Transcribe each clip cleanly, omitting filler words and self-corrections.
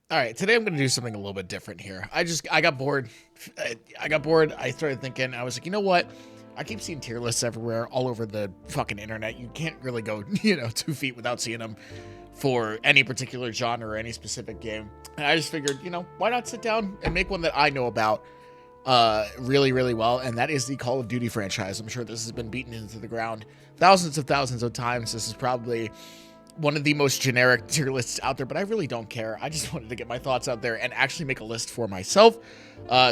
All right, today I'm going to do something a little bit different here. I got bored. I got bored. I started thinking, I was like, you know what? I keep seeing tier lists everywhere, all over the fucking internet. You can't really go, 2 feet without seeing them for any particular genre or any specific game. And I just figured, why not sit down and make one that I know about really, really well, and that is the Call of Duty franchise. I'm sure this has been beaten into the ground thousands of times. This is probably one of the most generic tier lists out there, but I really don't care. I just wanted to get my thoughts out there and actually make a list for myself,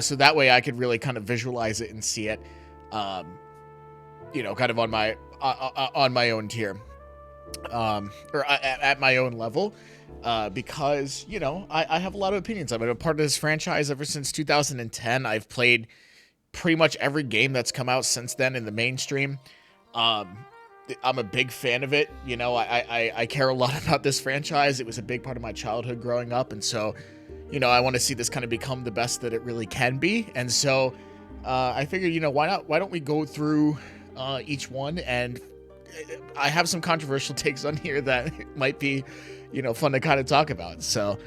so that way I could really kind of visualize it and see it, kind of on my own tier, or at my own level. Because I have a lot of opinions. I've been a part of this franchise ever since 2010. I've played pretty much every game that's come out since then in the mainstream. Um, I'm a big fan of it. I care a lot about this franchise. It was a big part of my childhood growing up, and so, I want to see this kind of become the best that it really can be. And so, I figured, why not? Why don't we go through each one? And I have some controversial takes on here that might be, fun to kind of talk about. So,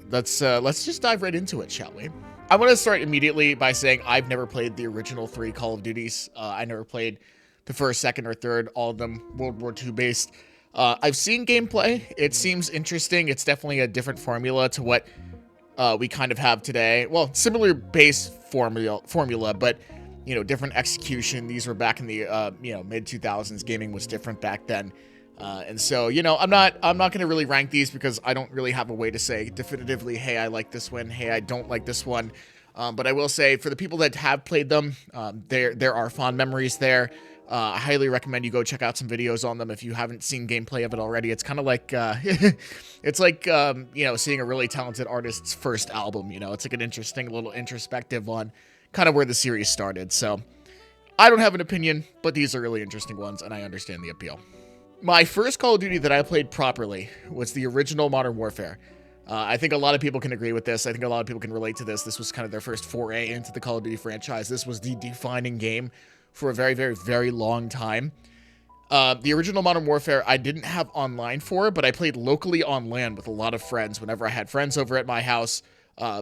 let's just dive right into it, shall we? I want to start immediately by saying I've never played the original 3 Call of Duties. I never played the first, second, or third, all of them World War II based. I've seen gameplay. It seems interesting. It's definitely a different formula to what we kind of have today. Well, similar base formula, but different execution. These were back in the mid 2000s. Gaming was different back then. And so, I'm not going to really rank these because I don't really have a way to say definitively, hey, I like this one, hey, I don't like this one. But I will say, for the people that have played them, there are fond memories there. I highly recommend you go check out some videos on them if you haven't seen gameplay of it already. It's kind of like, it's like, seeing a really talented artist's first album. It's like an interesting little introspective on kind of where the series started. So I don't have an opinion, but these are really interesting ones, and I understand the appeal. My first Call of Duty that I played properly was the original Modern Warfare. I think a lot of people can agree with this. I think a lot of people can relate to this. This was kind of their first foray into the Call of Duty franchise. This was the defining game for a very, very, very long time. The original Modern Warfare, I didn't have online for, but I played locally on LAN with a lot of friends. Whenever I had friends over at my house,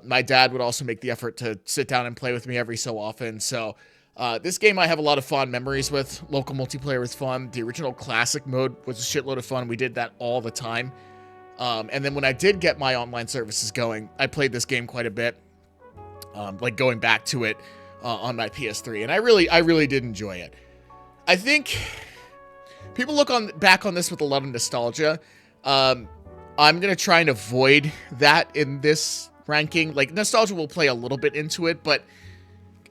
my dad would also make the effort to sit down and play with me every so often. So this game I have a lot of fond memories with. Local multiplayer was fun. The original classic mode was a shitload of fun. We did that all the time. And then when I did get my online services going, I played this game quite a bit, like going back to it on my PS3, and I really did enjoy it. I think people look back on this with a lot of nostalgia. I'm gonna try and avoid that in this ranking. Like, nostalgia will play a little bit into it, but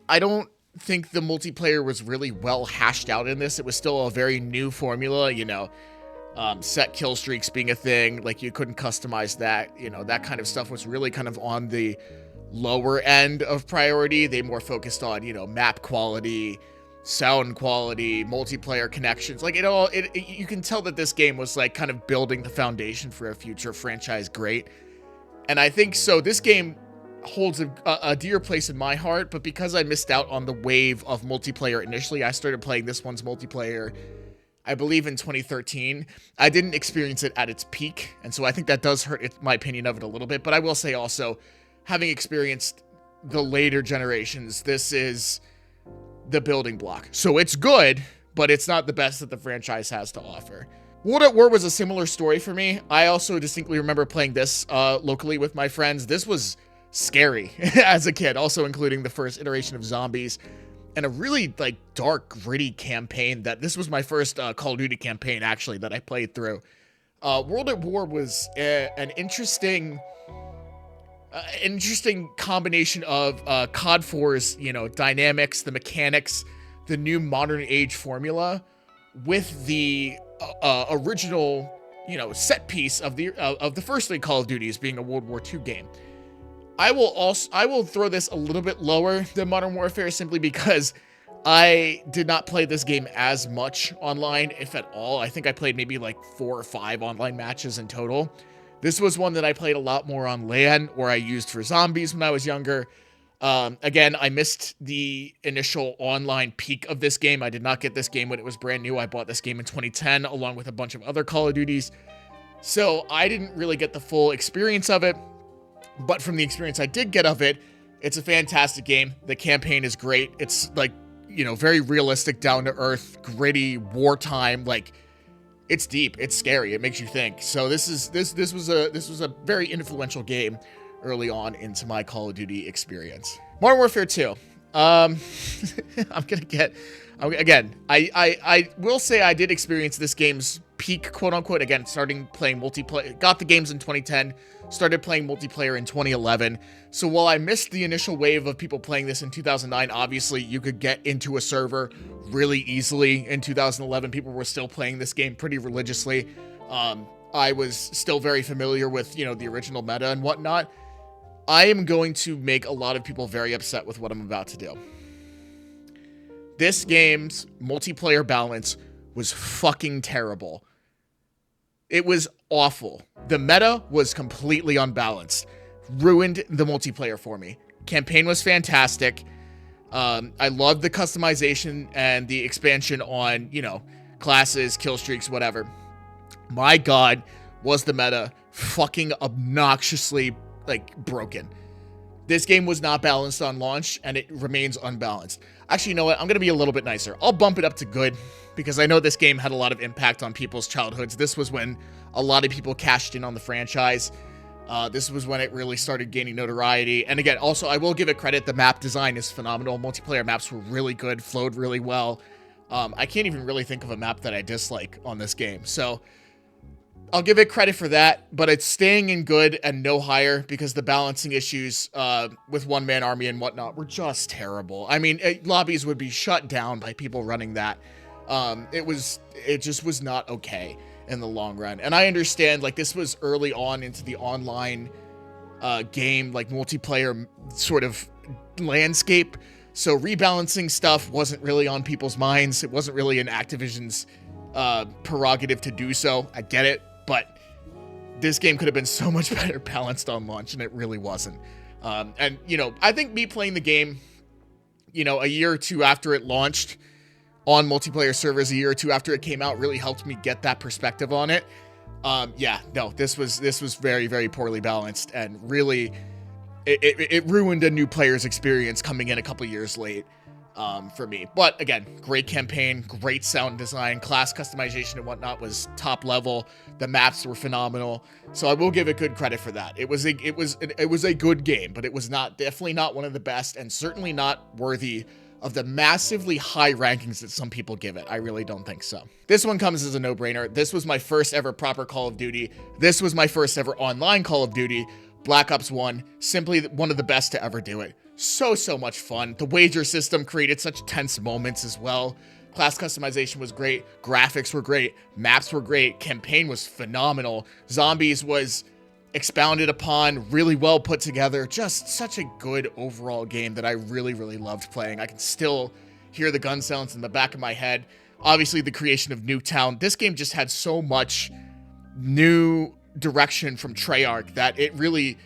I don't think the multiplayer was really well hashed out in this. It was still a very new formula, set kill streaks being a thing. Like, you couldn't customize that. That kind of stuff was really kind of on the lower end of priority. They more focused on, map quality, sound quality, multiplayer connections. Like, you can tell that this game was like kind of building the foundation for a future franchise great. And I think so. This game holds a dear place in my heart, but because I missed out on the wave of multiplayer initially, I started playing this one's multiplayer, I believe, in 2013. I didn't experience it at its peak, and so I think that does hurt my opinion of it a little bit. But I will say also, having experienced the later generations, this is the building block. So it's good, but it's not the best that the franchise has to offer. World at War was a similar story for me. I also distinctly remember playing this locally with my friends. This was scary as a kid, also including the first iteration of zombies and a really like dark, gritty campaign. This was my first Call of Duty campaign actually that I played through. World at War was an interesting combination of COD 4's dynamics, the mechanics, the new modern age formula, with the original set piece of the first three Call of Duties being a World War II game. I will throw this a little bit lower than Modern Warfare simply because I did not play this game as much online, if at all. I think I played maybe like 4 or 5 online matches in total. This was one that I played a lot more on LAN, or I used for zombies when I was younger. Again, I missed the initial online peak of this game. I did not get this game when it was brand new. I bought this game in 2010 along with a bunch of other Call of Duties. So I didn't really get the full experience of it. But from the experience I did get of it, it's a fantastic game. The campaign is great. It's like, very realistic, down to earth, gritty, wartime. Like, it's deep. It's scary. It makes you think. So this was a very influential game early on into my Call of Duty experience. Modern Warfare 2. I will say I did experience this game's peak, quote unquote, again, starting playing multiplayer. Got the games in 2010, started playing multiplayer in 2011. So while I missed the initial wave of people playing this in 2009, obviously you could get into a server really easily. In 2011, people were still playing this game pretty religiously. I was still very familiar with, the original meta and whatnot. I am going to make a lot of people very upset with what I'm about to do. This game's multiplayer balance was fucking terrible. It was awful. The meta was completely unbalanced. Ruined the multiplayer for me. Campaign was fantastic. I loved the customization and the expansion on, classes, kill streaks, whatever. My God, was the meta fucking obnoxiously, broken. This game was not balanced on launch, and it remains unbalanced. Actually, you know what? I'm going to be a little bit nicer. I'll bump it up to good, because I know this game had a lot of impact on people's childhoods. This was when a lot of people cashed in on the franchise. This was when it really started gaining notoriety. And again, also, I will give it credit. The map design is phenomenal. Multiplayer maps were really good, flowed really well. I can't even really think of a map that I dislike on this game. So I'll give it credit for that, but it's staying in good and no higher because the balancing issues with one-man army and whatnot were just terrible. I mean, lobbies would be shut down by people running that. It just was not okay in the long run. And I understand, this was early on into the online game, multiplayer sort of landscape. So rebalancing stuff wasn't really on people's minds. It wasn't really in Activision's prerogative to do so. I get it. But this game could have been so much better balanced on launch, and it really wasn't. And, I think me playing the game, a year or two after it launched on multiplayer servers, a year or two after it came out, really helped me get that perspective on it. This was very, very poorly balanced, and really, it ruined a new player's experience coming in a couple years late. For me. But again, great campaign, great sound design, class customization and whatnot was top level. The maps were phenomenal. So I will give it good credit for that. It was a good game, but it was definitely not one of the best, and certainly not worthy of the massively high rankings that some people give it. I really don't think so. This one comes as a no-brainer. This was my first ever proper Call of Duty. This was my first ever online Call of Duty. Black Ops 1, simply one of the best to ever do it. So much fun. The wager system created such tense moments as well. Class customization was great. Graphics were great. Maps were great. Campaign was phenomenal. Zombies was expounded upon, really well put together. Just such a good overall game that I really, really loved playing. I can still hear the gun sounds in the back of my head. Obviously, the creation of Nuketown. This game just had so much new direction from Treyarch that it really...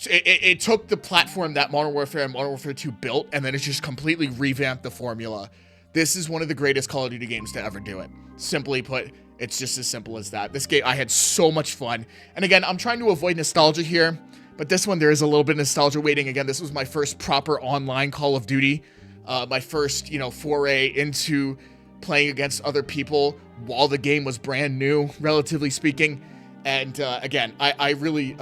It took the platform that Modern Warfare and Modern Warfare 2 built, and then it just completely revamped the formula. This is one of the greatest Call of Duty games to ever do it. Simply put, it's just as simple as that. This game, I had so much fun. And again, I'm trying to avoid nostalgia here, but this one, there is a little bit of nostalgia waiting. Again, this was my first proper online Call of Duty. My first, foray into playing against other people while the game was brand new, relatively speaking. And again, I really,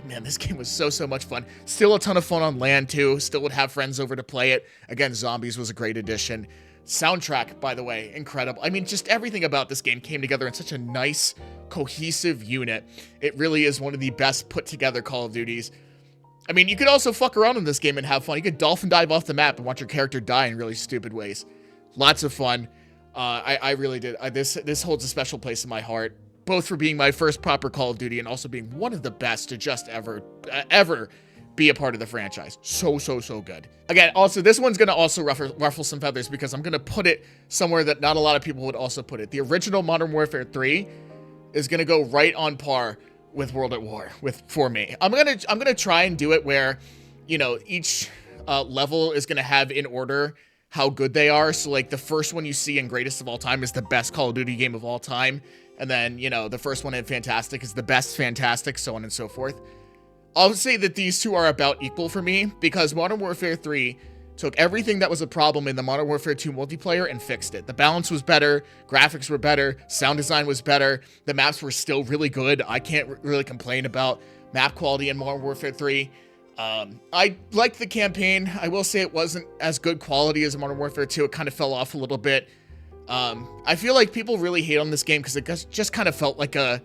man, this game was so much fun. Still a ton of fun on LAN too. Still would have friends over to play it. Again, Zombies was a great addition. Soundtrack, by the way, incredible. I mean, just everything about this game came together in such a nice, cohesive unit. It really is one of the best put together Call of Duties. I mean, you could also fuck around in this game and have fun. You could dolphin dive off the map and watch your character die in really stupid ways. Lots of fun. I really did. This holds a special place in my heart. Both for being my first proper Call of Duty and also being one of the best to just ever be a part of the franchise. So good. Again, also, this one's going to also ruffle some feathers because I'm going to put it somewhere that not a lot of people would also put it. The original Modern Warfare 3 is going to go right on par with World at War for me. I'm going to try and do it where, each level is going to have in order how good they are. So, the first one you see in Greatest of All Time is the best Call of Duty game of all time. And then, the first one in Fantastic is the best Fantastic, so on and so forth. I'll say that these two are about equal for me, because Modern Warfare 3 took everything that was a problem in the Modern Warfare 2 multiplayer and fixed it. The balance was better, graphics were better, sound design was better, the maps were still really good. I can't really complain about map quality in Modern Warfare 3. I liked the campaign. I will say it wasn't as good quality as Modern Warfare 2. It kind of fell off a little bit. I feel like people really hate on this game because it just kind of felt like a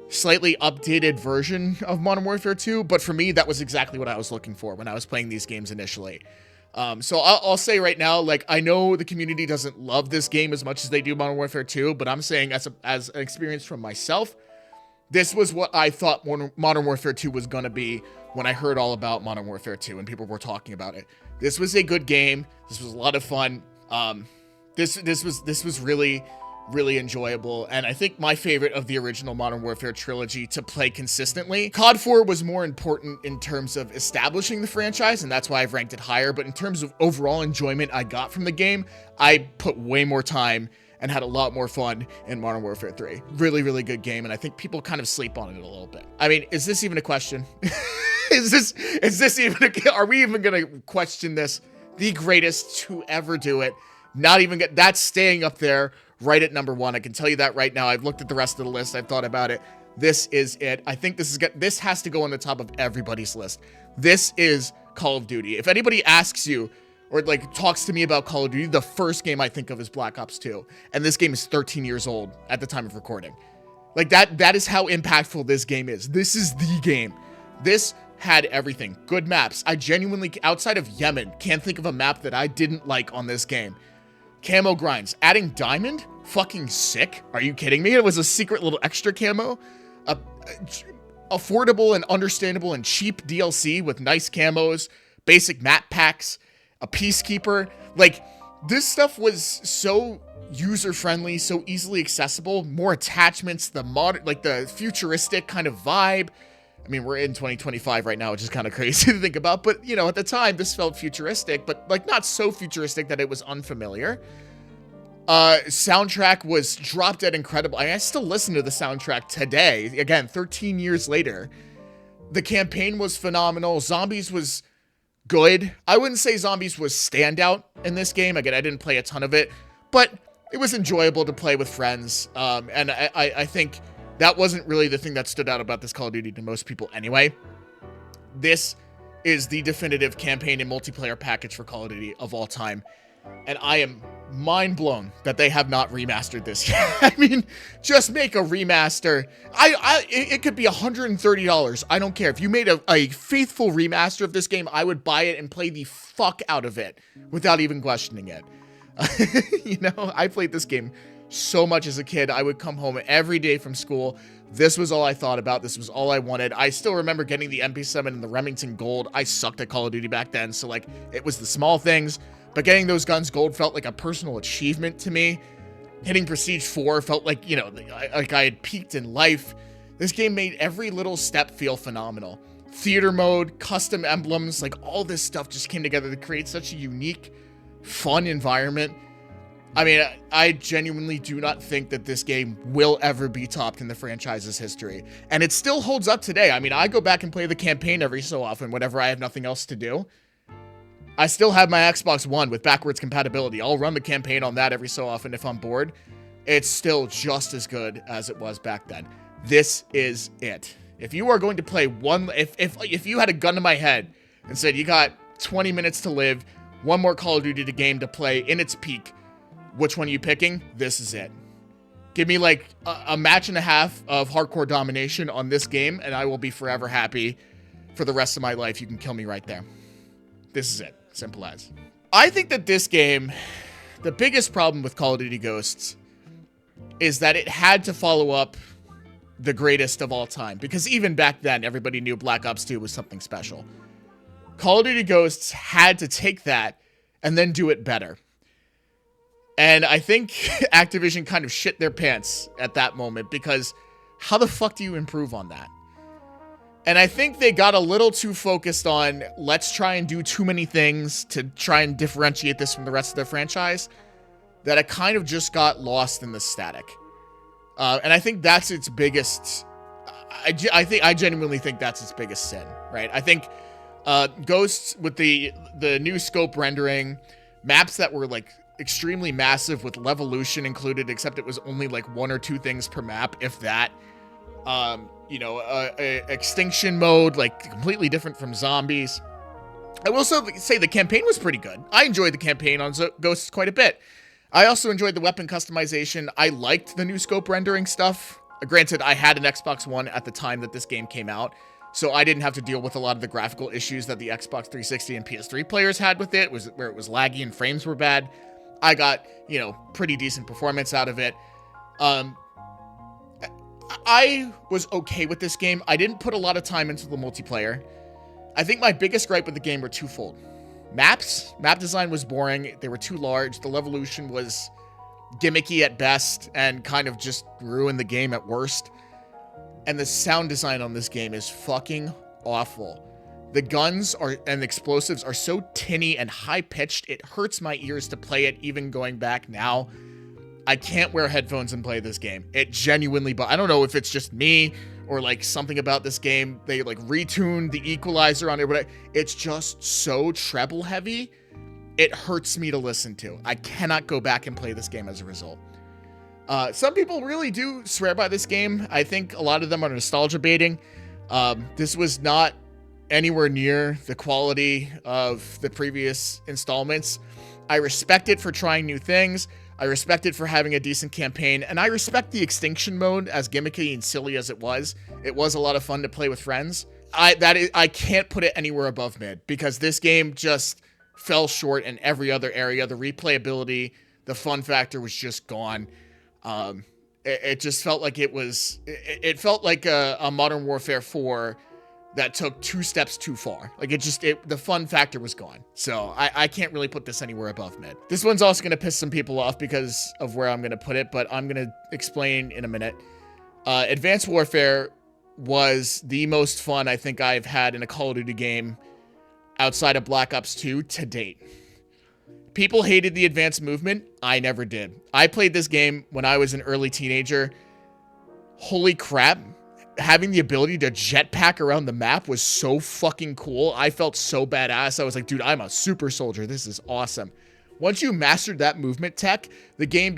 slightly updated version of Modern Warfare 2, but for me, that was exactly what I was looking for when I was playing these games initially. So I'll say right now, like, I know the community doesn't love this game as much as they do Modern Warfare 2, but I'm saying as an experience from myself, this was what I thought Modern Warfare 2 was going to be when I heard all about Modern Warfare 2 and people were talking about it. This was a good game. This was a lot of fun. This was really enjoyable, and I think my favorite of the original Modern Warfare trilogy to play consistently. COD 4 was more important in terms of establishing the franchise, and that's why I've ranked it higher, but in terms of overall enjoyment I got from the game, I put way more time and had a lot more fun in Modern Warfare 3. Really good game, and I think people kind of sleep on it a little bit. I mean, is this even a question? Is this even are we even gonna question this? The greatest to ever do it. Not even that's staying up there right at number 1. I can tell you that right now. I've looked at the rest of the list. I've thought about it. This is it. I think this has to go on the top of everybody's list. This is Call of Duty. If anybody asks you or like talks to me about Call of Duty, the first game I think of is Black Ops 2. And this game is 13 years old at the time of recording. Like that is how impactful this game is. This is the game. This had everything. Good maps. I genuinely, outside of Yemen, can't think of a map that I didn't like on this game. Camo grinds. Adding diamond? Fucking sick. Are you kidding me? It was a secret little extra camo. Affordable and understandable and cheap DLC with nice camos, basic map packs, a peacekeeper. Like, this stuff was so user-friendly, so easily accessible, more attachments, the futuristic kind of vibe. I mean, we're in 2025 right now, which is kind of crazy to think about, but, you know, at the time, this felt futuristic, but, like, not so futuristic that it was unfamiliar. Soundtrack was drop dead incredible. I still listen to the soundtrack today, again, 13 years later. The campaign was phenomenal. Zombies was good. I wouldn't say Zombies was standout in this game. Again, I didn't play a ton of it, but it was enjoyable to play with friends, and I think that wasn't really the thing that stood out about this Call of Duty to most people anyway. This is the definitive campaign and multiplayer package for Call of Duty of all time. And I am mind blown that they have not remastered this yet. I mean, just make a remaster. It could be $130. I don't care. If you made a faithful remaster of this game, I would buy it and play the fuck out of it without even questioning it. You know, I played this game so much as a kid. I would come home every day from school. This was all I thought about. This was all I wanted. I still remember getting the MP7 and the Remington Gold. I sucked at Call of Duty back then, so like it was the small things, but getting those guns gold felt like a personal achievement to me. Hitting Prestige 4 felt like, you know, like I had peaked in life. This game made every little step feel phenomenal. Theater mode, custom emblems, like all this stuff just came together to create such a unique, fun environment. I mean, I genuinely do not think that this game will ever be topped in the franchise's history. And it still holds up today. I mean, I go back and play the campaign every so often whenever I have nothing else to do. I still have my Xbox One with backwards compatibility. I'll run the campaign on that every so often if I'm bored. It's still just as good as it was back then. This is it. If you are going to play if you had a gun to my head and said you got 20 minutes to live, one more Call of Duty game to play in its peak, which one are you picking? This is it. Give me like a match and a half of hardcore domination on this game, and I will be forever happy for the rest of my life. You can kill me right there. This is it. Simple as. I think that this game, the biggest problem with Call of Duty Ghosts is that it had to follow up the greatest of all time, because even back then, everybody knew Black Ops 2 was something special. Call of Duty Ghosts had to take that and then do it better. And I think Activision kind of shit their pants at that moment, because how the fuck do you improve on that? And I think they got a little too focused on, let's try and do too many things to try and differentiate this from the rest of their franchise, that it kind of just got lost in the static. And I think that's its biggest, I genuinely think that's its biggest sin, right? I think Ghosts with the new scope rendering, maps that were like extremely massive with Levolution included, except it was only like 1 or 2 things per map, if that. Extinction mode, like completely different from zombies. I will also say the campaign was pretty good. I enjoyed the campaign on Ghosts quite a bit. I also enjoyed the weapon customization. I liked the new scope rendering stuff. Granted, I had an Xbox One at the time that this game came out, so I didn't have to deal with a lot of the graphical issues that the Xbox 360 and PS3 players had with it, where it was laggy and frames were bad. I got, pretty decent performance out of it. I was okay with this game. I didn't put a lot of time into the multiplayer. I think my biggest gripe with the game were twofold. Map design was boring. They were too large. The Levolution was gimmicky at best and kind of just ruined the game at worst. And the sound design on this game is fucking awful. The guns and explosives are so tinny and high-pitched, it hurts my ears to play it, even going back now. I can't wear headphones and play this game. It genuinely, but I don't know if it's just me or like something about this game. They like retuned the equalizer on it, but it's just so treble heavy. It hurts me to listen to. I cannot go back and play this game as a result. Some people really do swear by this game. I think a lot of them are nostalgia baiting. This was not anywhere near the quality of the previous installments. I respect it for trying new things. I respect it for having a decent campaign, and I respect the extinction mode, as gimmicky and silly as it was. It was a lot of fun to play with friends. I can't put it anywhere above mid, because this game just fell short in every other area. The replayability, the fun factor was just gone. It just felt like it felt like a Modern Warfare 4 that took 2 steps too far. Like the fun factor was gone. So I can't really put this anywhere above mid. This one's also going to piss some people off because of where I'm going to put it, but I'm going to explain in a minute. Advanced Warfare was the most fun I think I've had in a Call of Duty game outside of Black Ops 2 to date. People hated the advanced movement. I never did. I played this game when I was an early teenager. Holy crap. Having the ability to jetpack around the map was so fucking cool. I felt so badass. I was like, dude, I'm a super soldier. This is awesome. Once you mastered that movement tech, the game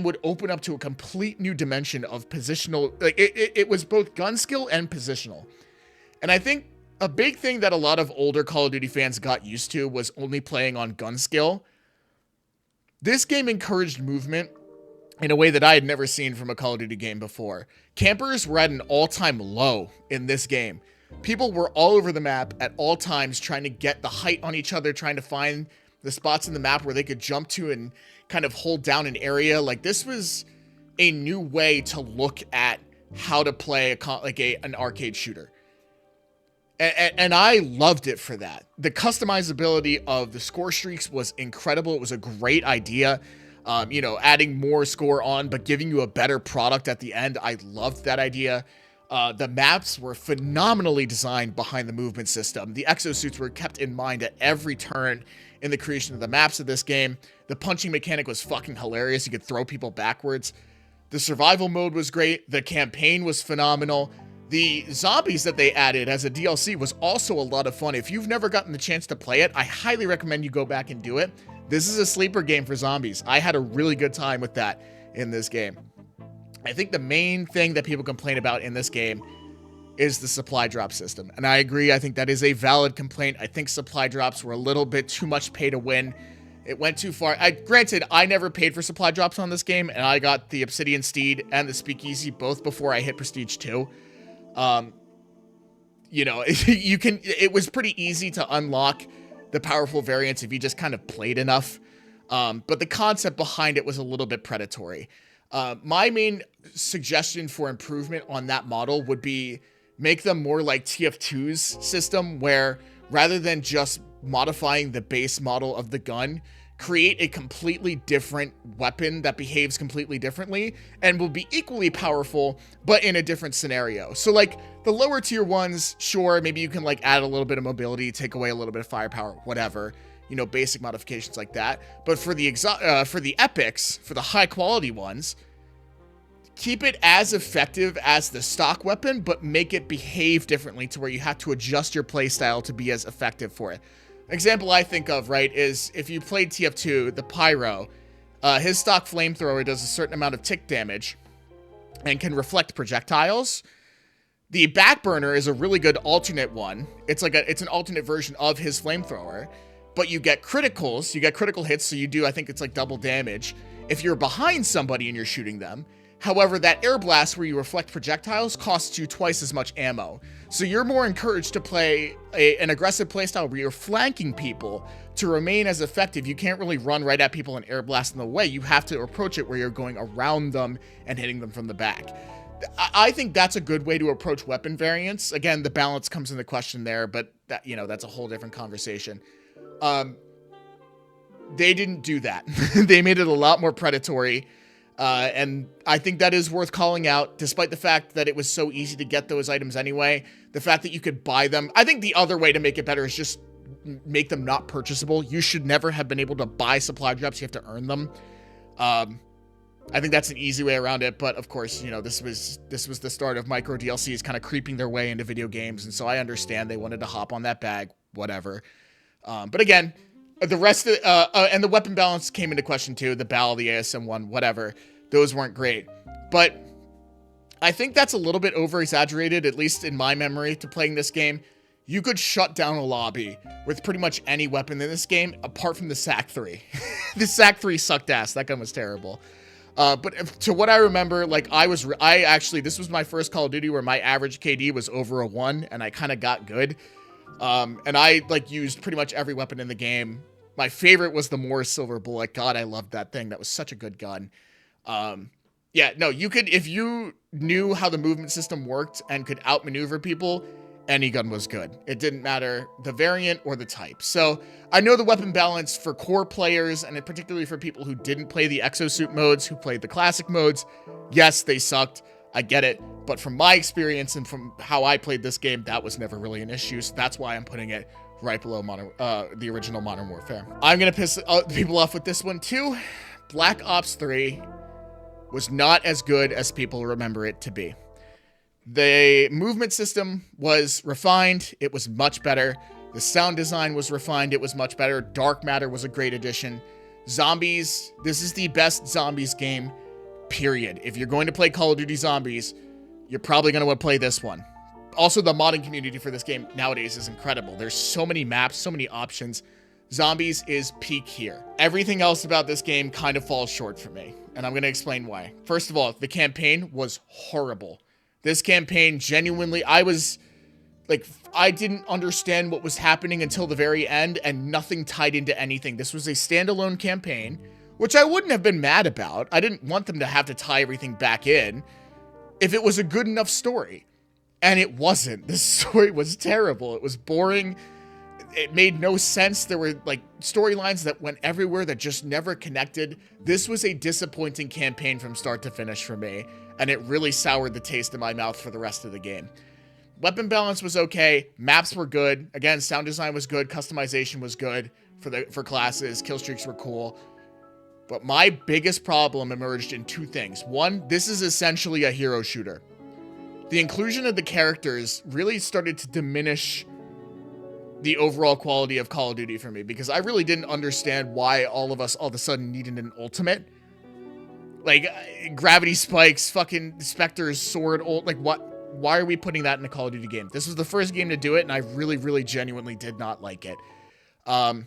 would open up to a complete new dimension of positional. Like it was both gun skill and positional. And I think a big thing that a lot of older Call of Duty fans got used to was only playing on gun skill. This game encouraged movement in a way that I had never seen from a Call of Duty game before. Campers were at an all-time low in this game. People were all over the map at all times trying to get the height on each other, trying to find the spots in the map where they could jump to and kind of hold down an area. Like, this was a new way to look at how to play an arcade shooter. And I loved it for that. The customizability of the score streaks was incredible. It was a great idea. Adding more score on, but giving you a better product at the end. I loved that idea. The maps were phenomenally designed behind the movement system. The exosuits were kept in mind at every turn in the creation of the maps of this game. The punching mechanic was fucking hilarious. You could throw people backwards. The survival mode was great. The campaign was phenomenal. The zombies that they added as a DLC was also a lot of fun. If you've never gotten the chance to play it, I highly recommend you go back and do it. This is a sleeper game for zombies. I had a really good time with that in this game. I think the main thing that people complain about in this game is the supply drop system. And I agree. I think that is a valid complaint. I think supply drops were a little bit too much pay to win. It went too far. Granted, I never paid for supply drops on this game, and I got the Obsidian Steed and the Speakeasy both before I hit Prestige 2. It was pretty easy to unlock the powerful variants if you just kind of played enough. But the concept behind it was a little bit predatory. My main suggestion for improvement on that model would be make them more like TF2's system, where rather than just modifying the base model of the gun, create a completely different weapon that behaves completely differently and will be equally powerful, but in a different scenario. So like the lower tier ones, sure, maybe you can like add a little bit of mobility, take away a little bit of firepower, whatever, basic modifications like that. But for the epics, for the high quality ones, keep it as effective as the stock weapon, but make it behave differently to where you have to adjust your playstyle to be as effective for it. Example I think of, right, is if you played TF2, the Pyro, his stock flamethrower does a certain amount of tick damage and can reflect projectiles. The Backburner is a really good alternate one. It's an alternate version of his flamethrower, but you get criticals, you get critical hits, so you do, I think it's like double damage if you're behind somebody and you're shooting them. However, that air blast where you reflect projectiles costs you twice as much ammo. So you're more encouraged to play an aggressive playstyle where you're flanking people to remain as effective. You can't really run right at people and air blast in the way. You have to approach it where you're going around them and hitting them from the back. I think that's a good way to approach weapon variants. Again, the balance comes into question there, but that, you know, that's a whole different conversation. They didn't do that. They made it a lot more predatory. And I think that is worth calling out, despite the fact that it was so easy to get those items anyway. The fact that you could buy them. I think the other way to make it better is just make them not purchasable. You should never have been able to buy supply drops. You have to earn them. I think that's an easy way around it. But of course, you know, this was the start of micro DLCs kind of creeping their way into video games. And so I understand they wanted to hop on that bag, whatever. But again, the rest of and the weapon balance came into question too. The BAL, the ASM1, whatever. Those weren't great. But I think that's a little bit over-exaggerated, at least in my memory, to playing this game. You could shut down a lobby with pretty much any weapon in this game, apart from the SAC-3. The SAC-3 sucked ass. That gun was terrible. But to what I remember, like, this was my first Call of Duty where my average KD was over a 1, and I kind of got good. And I, like, used pretty much every weapon in the game. My favorite was the Morris Silver Bullet. God, I loved that thing. That was such a good gun. Yeah, no, you could, if you knew how the movement system worked and could outmaneuver people, any gun was good. It didn't matter the variant or the type. So I know the weapon balance for core players, and particularly for people who didn't play the exosuit modes, who played the classic modes, yes, they sucked. I get it. But from my experience and from how I played this game, that was never really an issue. So that's why I'm putting it right below the original Modern Warfare. I'm going to piss people off with this one too. Black Ops 3 was not as good as people remember it to be. The movement system was refined. It was much better. The sound design was refined. It was much better. Dark Matter was a great addition. Zombies, this is the best zombies game, period. If you're going to play Call of Duty Zombies, you're probably going to want to play this one. Also, the modding community for this game nowadays is incredible. There's so many maps, so many options. Zombies is peak here. Everything else about this game kind of falls short for me, and I'm going to explain why. First of all, the campaign was horrible. This campaign, genuinely, I didn't understand what was happening until the very end, and nothing tied into anything. This was a standalone campaign, which I wouldn't have been mad about. I didn't want them to have to tie everything back in if it was a good enough story. And it wasn't. The story was terrible. It was boring. It made no sense. There were, like, storylines that went everywhere that just never connected. This was a disappointing campaign from start to finish for me, and it really soured the taste in my mouth for the rest of the game. Weapon balance was okay. Maps were good. Again, sound design was good. Customization was good for classes. Kill streaks were cool. But my biggest problem emerged in two things. One, this is essentially a hero shooter. The inclusion of the characters really started to diminish the overall quality of Call of Duty for me, because I really didn't understand why all of us all of a sudden needed an ultimate. Like, gravity spikes, fucking Spectre's sword, like, what? Why are we putting that in a Call of Duty game? This was the first game to do it, and I really, really genuinely did not like it. I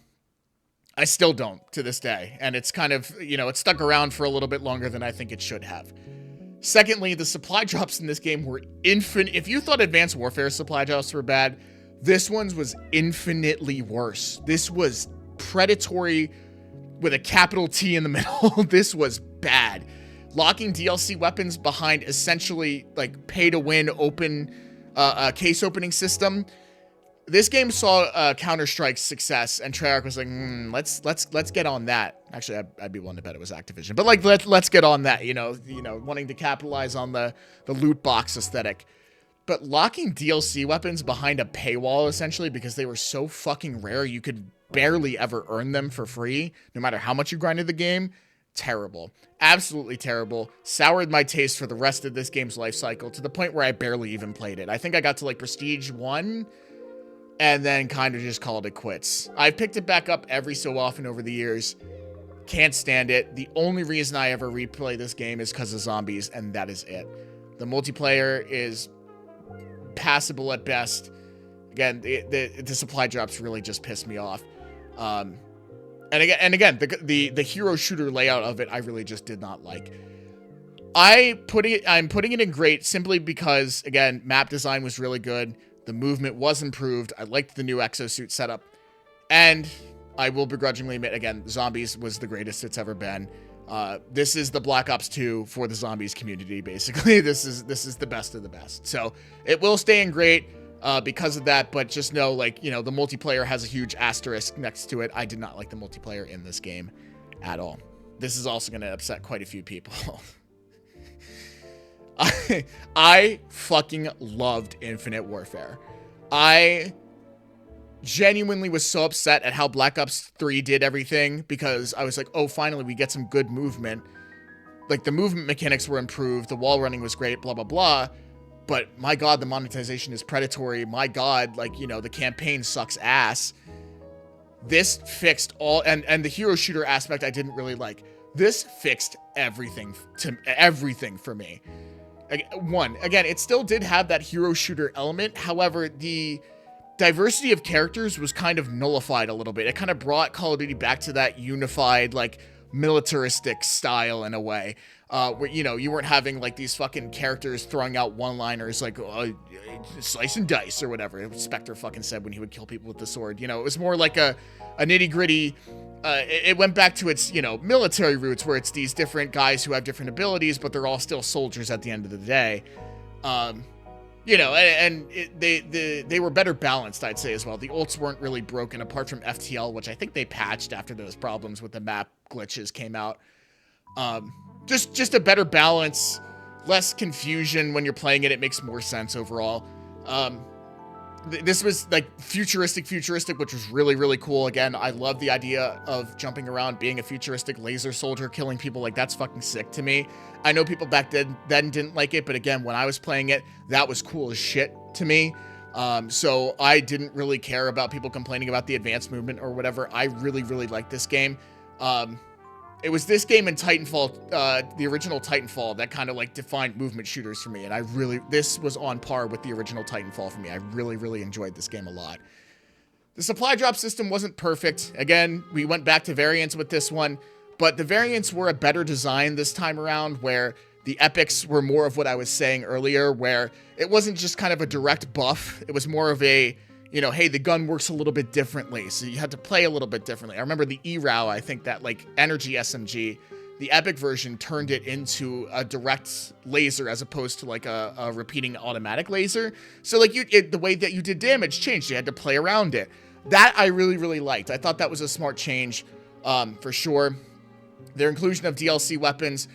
still don't to this day, and it's kind of, you know, it stuck around for a little bit longer than I think it should have. Secondly, the supply drops in this game were infinite. If you thought Advanced Warfare supply drops were bad, this one's was infinitely worse. This was predatory with a capital T in the middle. This was bad. Locking DLC weapons behind essentially like pay-to-win open case opening system. This game saw Counter-Strike's success, and Treyarch was like, let's get on that. Actually, I'd be willing to bet it was Activision, but like let's get on that. You know, wanting to capitalize on the loot box aesthetic. But locking DLC weapons behind a paywall, essentially, because they were so fucking rare, you could barely ever earn them for free, no matter how much you grinded the game, terrible. Absolutely terrible. Soured my taste for the rest of this game's life cycle to the point where I barely even played it. I think I got to like Prestige 1 and then kind of just called it quits. I've picked it back up every so often over the years. Can't stand it. The only reason I ever replay this game is because of zombies, and that is it. The multiplayer is passable at best. Again, the supply drops really just pissed me off. And again, the hero shooter layout of it, I really just did not like. I'm putting it in great simply because, again, map design was really good. The movement was improved. I liked the new exosuit setup. And I will begrudgingly admit, again, zombies was the greatest it's ever been. This is the Black Ops 2 for the zombies community, basically. This is the best of the best. So it will stay in great because of that, but just know, like, you know, the multiplayer has a huge asterisk next to it. I did not like the multiplayer in this game at all. This is also going to upset quite a few people. I fucking loved Infinite Warfare. I genuinely was so upset at how Black Ops 3 did everything because I was like, oh, finally we get some good movement. Like, the movement mechanics were improved, the wall running was great, blah, blah, blah. But my God, the monetization is predatory. My God, like, you know, the campaign sucks ass. This fixed all, and the hero shooter aspect I didn't really like. This fixed everything for me. Again, it still did have that hero shooter element. However, the diversity of characters was kind of nullified a little bit. It kind of brought Call of Duty back to that unified, like, militaristic style in a way. Where, you know, you weren't having like these fucking characters throwing out one-liners like slice and dice or whatever Spectre fucking said when he would kill people with the sword. You know, it was more like a nitty-gritty. It went back to its, you know, military roots where it's these different guys who have different abilities, but they're all still soldiers at the end of the day. You know, and they were better balanced, I'd say, as well. The ults weren't really broken apart from FTL, which I think they patched after those problems with the map glitches came out. Just a better balance, less confusion when you're playing it. It makes more sense overall. This was like futuristic, which was really, really cool. Again, I love the idea of jumping around, being a futuristic laser soldier, killing people. Like, that's fucking sick to me. I know people back then didn't like it, but again, when I was playing it, that was cool as shit to me. So I didn't really care about people complaining about the advanced movement or whatever. I really, really liked this game. It was this game and Titanfall, the original Titanfall, that kind of like defined movement shooters for me. And this was on par with the original Titanfall for me. I really, really enjoyed this game a lot. The supply drop system wasn't perfect. Again, we went back to variants with this one, but the variants were a better design this time around, where the epics were more of what I was saying earlier, where it wasn't just kind of a direct buff. It was more of a, you know, hey, the gun works a little bit differently, so you had to play a little bit differently. I remember the ERAU, I think that, like, Energy SMG, the Epic version turned it into a direct laser as opposed to, like, a repeating automatic laser. So, like, the way that you did damage changed. You had to play around it. That I really, really liked. I thought that was a smart change, for sure. Their inclusion of DLC weapons,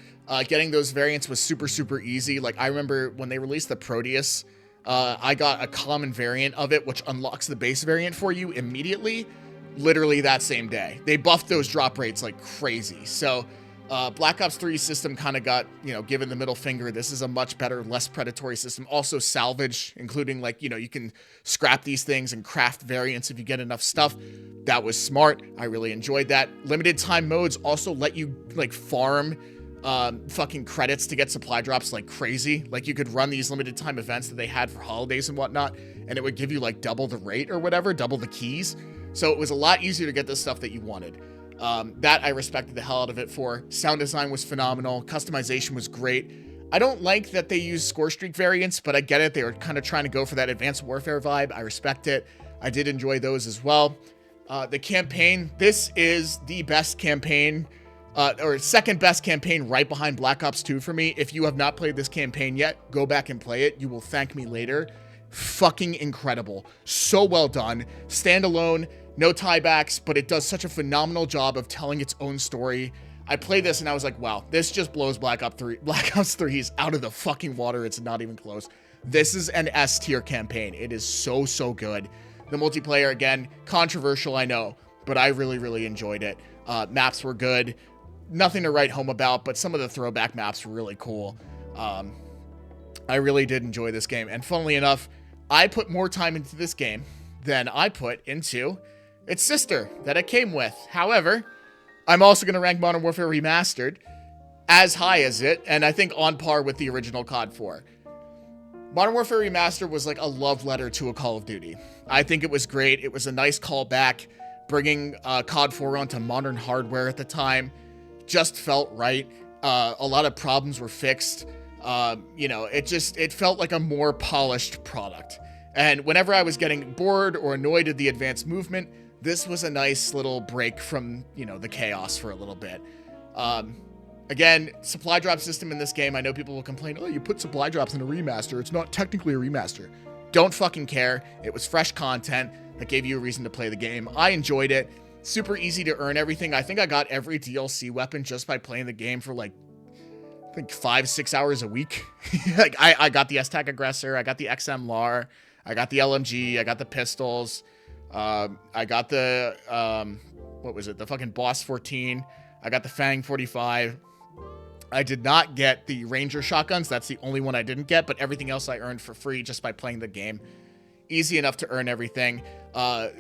getting those variants was super, super easy. Like, I remember when they released the Proteus, I got a common variant of it, which unlocks the base variant for you immediately, literally that same day. They buffed those drop rates like crazy. So Black Ops 3 system kind of got, you know, given the middle finger. This is a much better, less predatory system. Also salvage, including, like, you know, you can scrap these things and craft variants if you get enough stuff. That was smart. I really enjoyed that. Limited time modes also let you, like, farm fucking credits to get supply drops like crazy. Like, you could run these limited time events that they had for holidays and whatnot, and it would give you like double the rate or whatever, double the keys. So it was a lot easier to get the stuff that you wanted. That I respected the hell out of it for. Sound design was phenomenal. Customization was great. I don't like that they use score streak variants, but I get it. They were kind of trying to go for that Advanced Warfare vibe. I respect it. I did enjoy those as well. The campaign, this is the best campaign, or second best campaign right behind Black Ops 2 for me. If you have not played this campaign yet, go back and play it. You will thank me later. Fucking incredible. So well done. Standalone, no tiebacks, but it does such a phenomenal job of telling its own story. I played this and I was like, wow, this just blows Black Ops 3's out of the fucking water. It's not even close. This is an S tier campaign. It is so, so good. The multiplayer, again, controversial, I know, but I really, really enjoyed it. Maps were good. nothing to write home about, but some of the throwback maps were really cool. I really did enjoy this game. And funnily enough, I put more time into this game than I put into its sister that it came with. However, I'm also going to rank Modern Warfare Remastered as high as it, and I think on par with the original COD 4. Modern Warfare Remastered was like a love letter to a Call of Duty. I think it was great. It was a nice callback, bringing COD 4 onto modern hardware at the time. Just felt right. A lot of problems were fixed. It felt like a more polished product. And whenever I was getting bored or annoyed at the advanced movement, this was a nice little break from, the chaos for a little bit. Again, supply drop system in this game, I know people will complain, oh, you put supply drops in a remaster. It's not technically a remaster. Don't fucking care. It was fresh content that gave you a reason to play the game. I enjoyed it. Super easy to earn everything. I think I got every DLC weapon just by playing the game for 5-6 hours a week. I got the S-Tac Aggressor. I got the XM LAR. I got the LMG. I got the pistols. I got the, the fucking Boss 14. I got the Fang 45. I did not get the Ranger shotguns. That's the only one I didn't get, but everything else I earned for free just by playing the game. Easy enough to earn everything.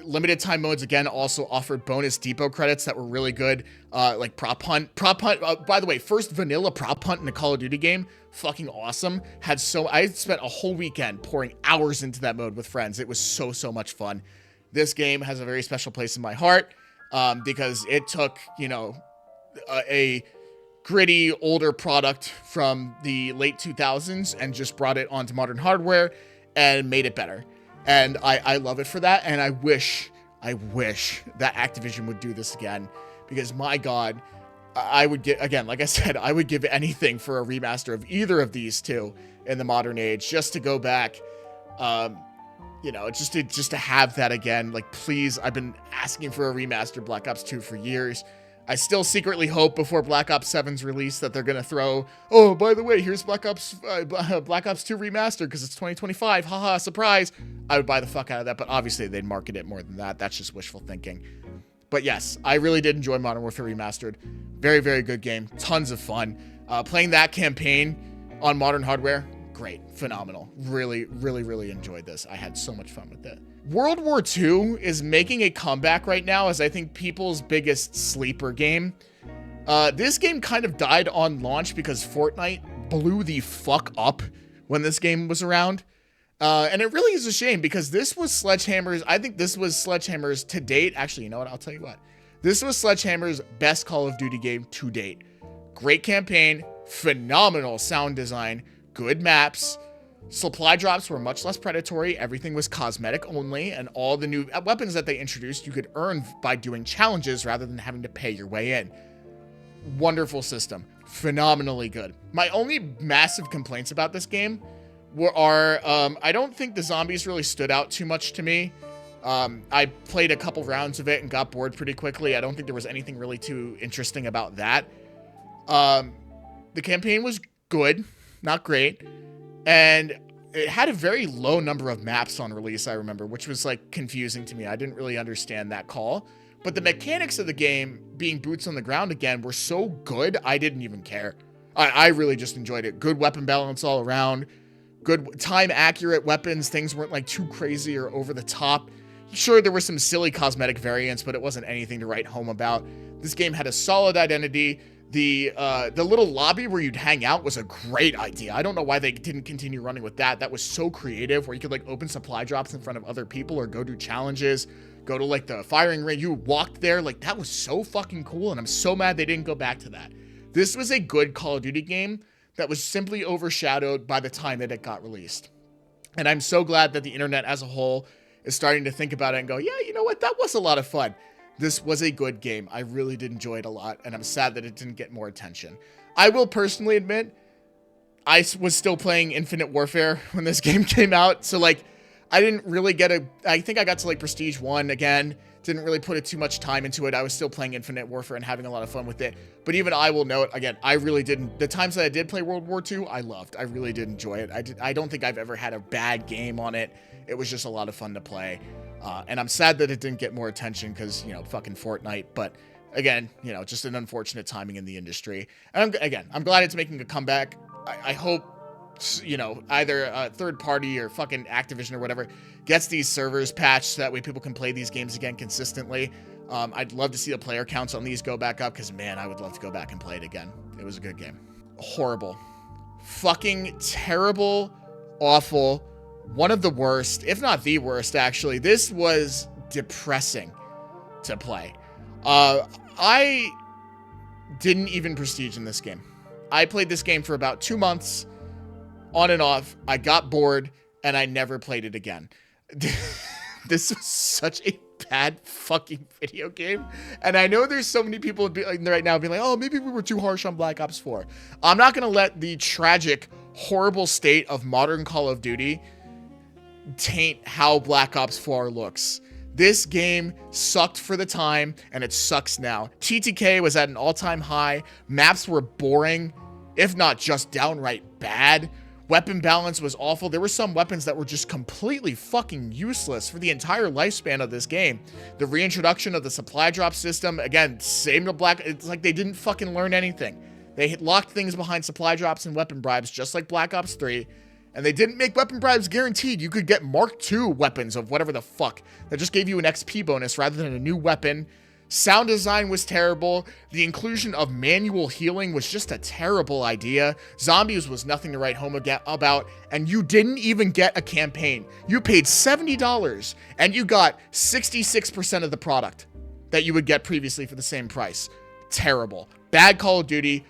Limited time modes, again, also offered bonus depot credits that were really good. Like Prop Hunt. By the way, first vanilla Prop Hunt in a Call of Duty game. Fucking awesome. I spent a whole weekend pouring hours into that mode with friends. It was so much fun. This game has a very special place in my heart because it took, a gritty, older product from the late 2000s and just brought it onto modern hardware and made it better. And I love it for that. And I wish that Activision would do this again, because my God, I would get, again, like I said, I would give anything for a remaster of either of these two in the modern age, just to go back, just to have that again. Like, please, I've been asking for a remaster Black Ops 2 for years. I still secretly hope before Black Ops 7's release that they're going to throw, oh, by the way, here's Black Ops 2 Remastered because it's 2025. Haha, surprise. I would buy the fuck out of that, but obviously they'd market it more than that. That's just wishful thinking. But yes, I really did enjoy Modern Warfare Remastered. Very, very good game. Tons of fun. Playing that campaign on modern hardware, great. Phenomenal. Really, really, really enjoyed this. I had so much fun with it. World War II is making a comeback right now as I think people's biggest sleeper game. This game kind of died on launch because Fortnite blew the fuck up when this game was around. And it really is a shame because this was Sledgehammer's, I think this was Sledgehammer's to date. Actually, you know what? I'll tell you what. This was Sledgehammer's best Call of Duty game to date. Great campaign, phenomenal sound design, good maps. Supply drops were much less predatory. Everything was cosmetic only, and all the new weapons that they introduced you could earn by doing challenges rather than having to pay your way in. Wonderful system. Phenomenally good. My only massive complaints about this game are I don't think the zombies really stood out too much to me. I played a couple rounds of it and got bored pretty quickly. I don't think there was anything really too interesting about that. The campaign was good, not great. And it had a very low number of maps on release, I remember, which was confusing to me. I didn't really understand that call. But the mechanics of the game, being boots on the ground again, were so good, I didn't even care. I really just enjoyed it. Good weapon balance all around. Good time-accurate weapons. Things weren't too crazy or over the top. Sure, there were some silly cosmetic variants, but it wasn't anything to write home about. This game had a solid identity. The little lobby where you'd hang out was a great idea. I don't know why they didn't continue running with that. That was so creative, where you could open supply drops in front of other people or go do challenges, go to the firing range. You walked there. That was so fucking cool, and I'm so mad they didn't go back to that. This was a good Call of Duty game that was simply overshadowed by the time that it got released. And I'm so glad that the internet as a whole is starting to think about it and go, yeah, you know what? That was a lot of fun. This was a good game. I really did enjoy it a lot, and I'm sad that it didn't get more attention. I will personally admit, I was still playing Infinite Warfare when this game came out, so I didn't really I think I got to Prestige 1 again, didn't really put too much time into it. I was still playing Infinite Warfare and having a lot of fun with it, but even I will note, again, I really didn't, the times that I did play World War II, I loved. I really did enjoy it. I don't think I've ever had a bad game on it. It was just a lot of fun to play. And I'm sad that it didn't get more attention because, fucking Fortnite. But Again, just an unfortunate timing in the industry. And I'm glad it's making a comeback. I hope, either a third party or fucking Activision or whatever gets these servers patched so that way people can play these games again consistently. I'd love to see the player counts on these go back up because, man, I would love to go back and play it again. It was a good game. Horrible. Fucking terrible, awful, one of the worst, if not the worst, actually. This was depressing to play. I didn't even prestige in this game. I played this game for about 2 months, on and off. I got bored, and I never played it again. This was such a bad fucking video game. And I know there's so many people right now being like, oh, maybe we were too harsh on Black Ops 4. I'm not going to let the tragic, horrible state of modern Call of Duty taint how Black Ops 4 looks. This game sucked for the time, and it sucks now. TTK was at an all-time high. Maps were boring, if not just downright bad. Weapon balance was awful. There were some weapons that were just completely fucking useless for the entire lifespan of this game. The reintroduction of the supply drop system, again, same to Black... It's like they didn't fucking learn anything. They locked things behind supply drops and weapon bribes, just like Black Ops 3. And they didn't make weapon bribes guaranteed. You could get Mark II weapons of whatever the fuck that just gave you an XP bonus rather than a new weapon. Sound design was terrible. The inclusion of manual healing was just a terrible idea. Zombies was nothing to write home about. And you didn't even get a campaign. You paid $70 and you got 66% of the product that you would get previously for the same price. Terrible. Bad Call of Duty.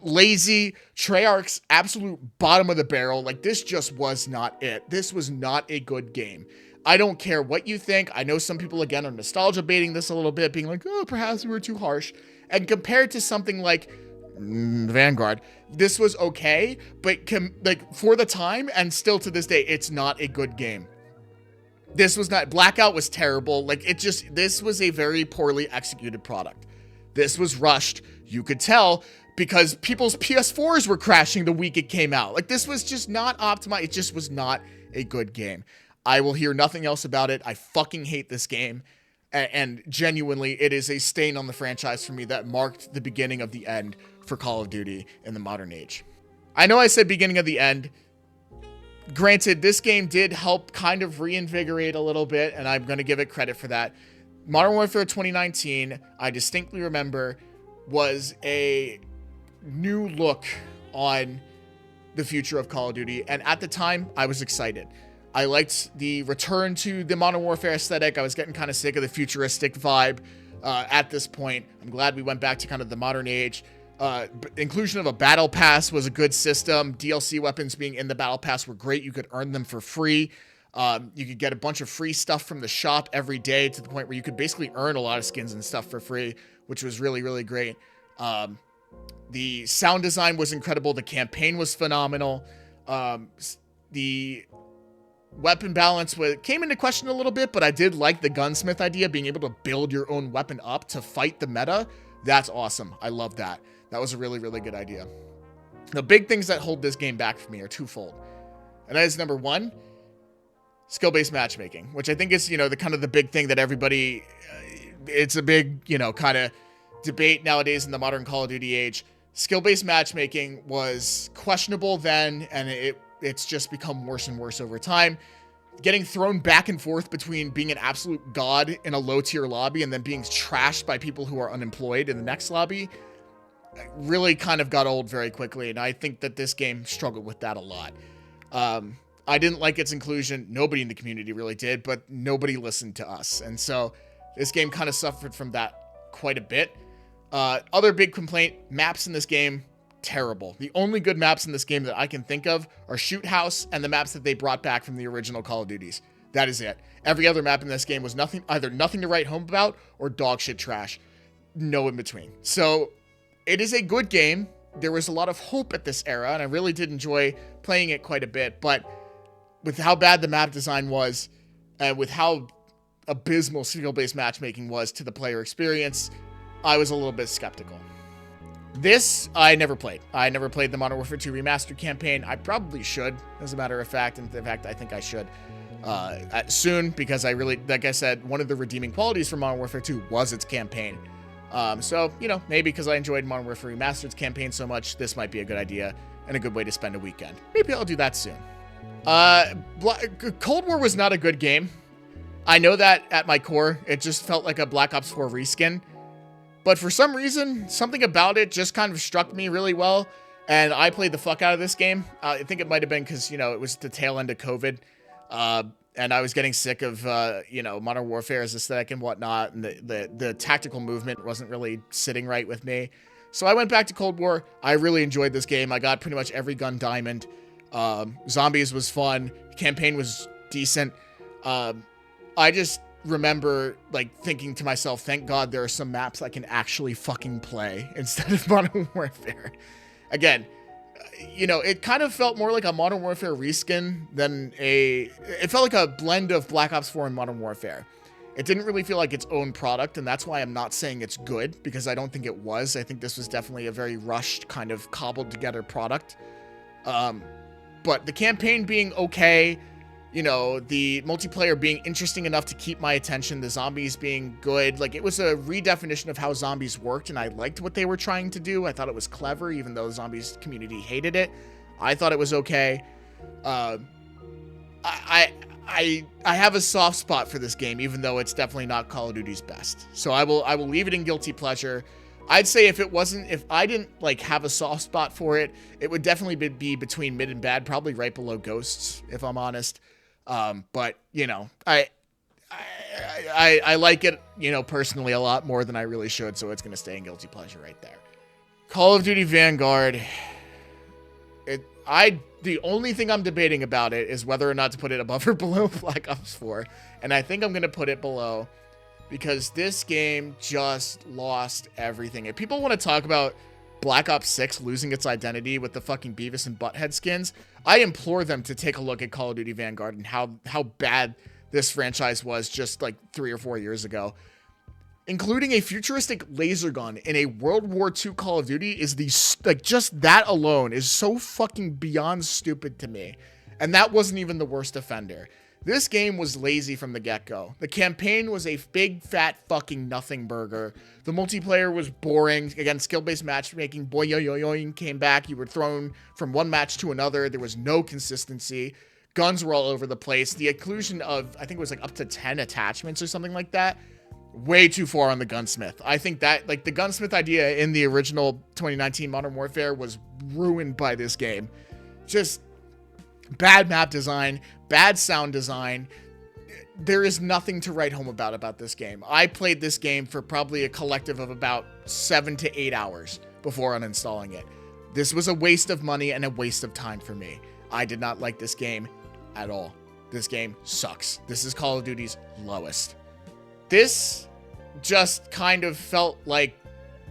Lazy. Treyarch's absolute bottom of the barrel. Like, this just was not it. This was not a good game. I don't care what you think. I know some people, again, are nostalgia baiting this a little bit, being like, oh, perhaps we were too harsh. And compared to something like Vanguard, this was okay, but for the time and still to this day, it's not a good game. This was not... Blackout was terrible. This was a very poorly executed product. This was rushed. You could tell because people's PS4s were crashing the week it came out. Like, this was just not optimized. It just was not a good game. I will hear nothing else about it. I fucking hate this game. And genuinely, it is a stain on the franchise for me that marked the beginning of the end for Call of Duty in the modern age. I know I said beginning of the end. Granted, this game did help kind of reinvigorate a little bit, and I'm going to give it credit for that. Modern Warfare 2019, I distinctly remember, was a new look on the future of Call of Duty. And at the time, I was excited. I liked the return to the Modern Warfare aesthetic. I was getting kind of sick of the futuristic vibe at this point. I'm glad we went back to kind of the modern age. Inclusion of a battle pass was a good system. DLC weapons being in the battle pass were great. You could earn them for free. You could get a bunch of free stuff from the shop every day to the point where you could basically earn a lot of skins and stuff for free, which was really, really great. The sound design was incredible. The campaign was phenomenal. The weapon balance came into question a little bit, but I did like the gunsmith idea, being able to build your own weapon up to fight the meta. That's awesome. I love that. That was a really, really good idea. The big things that hold this game back for me are twofold. And that is, number one, skill-based matchmaking, which I think is, the big thing that everybody, it's a big, kind of debate nowadays in the modern Call of Duty age. Skill-based matchmaking was questionable then, and it's just become worse and worse over time. Getting thrown back and forth between being an absolute god in a low-tier lobby and then being trashed by people who are unemployed in the next lobby really kind of got old very quickly, and I think that this game struggled with that a lot. I didn't like its inclusion. Nobody in the community really did, but nobody listened to us, and so this game kind of suffered from that quite a bit. Other big complaint, maps in this game, terrible. The only good maps in this game that I can think of are Shoot House and the maps that they brought back from the original Call of Duties. That is it. Every other map in this game was either nothing to write home about or dog shit trash. No in between. So it is a good game. There was a lot of hope at this era, and I really did enjoy playing it quite a bit, but with how bad the map design was, and with how abysmal skill-based matchmaking was to the player experience, I was a little bit skeptical. This, I never played. I never played the Modern Warfare 2 Remastered campaign. I probably should, as a matter of fact. In fact, I think I should soon, because I really, like I said, one of the redeeming qualities for Modern Warfare 2 was its campaign. So, maybe because I enjoyed Modern Warfare Remastered's campaign so much, this might be a good idea and a good way to spend a weekend. Maybe I'll do that soon. Cold War was not a good game. I know that at my core. It just felt like a Black Ops 4 reskin. But for some reason, something about it just kind of struck me really well. And I played the fuck out of this game. I think it might have been because, it was the tail end of COVID. And I was getting sick of, Modern Warfare's aesthetic and whatnot. And the tactical movement wasn't really sitting right with me. So I went back to Cold War. I really enjoyed this game. I got pretty much every gun diamond. Zombies was fun. Campaign was decent. I just remember thinking to myself, thank God there are some maps I can actually fucking play instead of Modern Warfare. Again, it kind of felt more like a Modern Warfare reskin than it felt like a blend of Black Ops 4 and Modern Warfare. It didn't really feel like its own product, and that's why I'm not saying it's good, because I don't think it was. I think this was definitely a very rushed, kind of cobbled together product. But the campaign being okay, the multiplayer being interesting enough to keep my attention, the zombies being good. It was a redefinition of how zombies worked, and I liked what they were trying to do. I thought it was clever, even though the zombies community hated it. I thought it was okay. I have a soft spot for this game, even though it's definitely not Call of Duty's best. So I will leave it in guilty pleasure. I'd say if I didn't have a soft spot for it, it would definitely be between mid and bad, probably right below Ghosts, if I'm honest. But I like it, personally a lot more than I really should. So it's going to stay in guilty pleasure right there. Call of Duty Vanguard. The only thing I'm debating about it is whether or not to put it above or below Black Ops 4. And I think I'm going to put it below because this game just lost everything. If people want to talk about Black Ops 6 losing its identity with the fucking Beavis and Butthead skins, I implore them to take a look at Call of Duty Vanguard and how bad this franchise was just 3 or 4 years ago. Including a futuristic laser gun in a World War II Call of Duty is just that alone is so fucking beyond stupid to me. And that wasn't even the worst offender. This game was lazy from the get-go. The campaign was a big, fat, fucking nothing burger. The multiplayer was boring. Again, skill-based matchmaking, boing, came back. You were thrown from one match to another. There was no consistency. Guns were all over the place. The inclusion of, I think it was up to 10 attachments or something like that. Way too far on the gunsmith. I think that, the gunsmith idea in the original 2019 Modern Warfare was ruined by this game. Just bad map design, bad sound design. There is nothing to write home about this game. I played this game for probably a collective of about 7 to 8 hours before uninstalling it. This was a waste of money and a waste of time for me. I did not like this game at all. This game sucks. This is Call of Duty's lowest. This just kind of felt like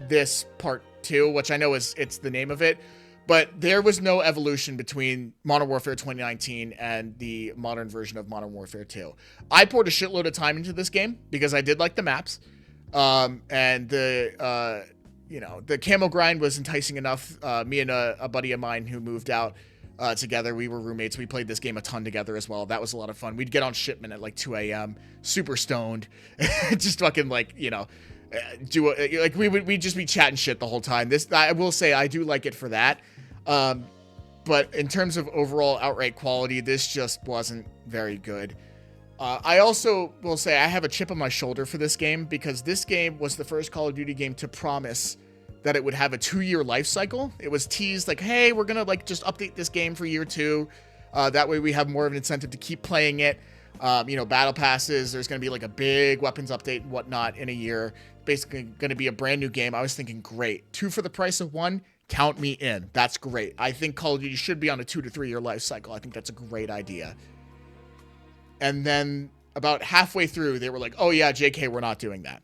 this part 2, which I know it's the name of it, but there was no evolution between Modern Warfare 2019 and the modern version of Modern Warfare 2. I poured a shitload of time into this game because I did like the maps, and the camo grind was enticing enough. Me and a buddy of mine who moved out together, we were roommates. We played this game a ton together as well. That was a lot of fun. We'd get on shipment at 2 a.m. super stoned, just fucking we'd just be chatting shit the whole time. This, I will say, I do like it for that. But in terms of overall outright quality, this just wasn't very good. I also will say I have a chip on my shoulder for this game because this game was the first Call of Duty game to promise that it would have a 2-year life cycle. It was teased hey, we're gonna just update this game for year 2. That way we have more of an incentive to keep playing it. Battle passes, there's gonna be a big weapons update and whatnot in a year. Basically gonna be a brand new game. I was thinking, great, 2 for the price of 1, count me in. That's great. I think Call of Duty should be on a 2 to 3 year life cycle. I think that's a great idea. And then about halfway through, they were like, oh yeah, JK, we're not doing that.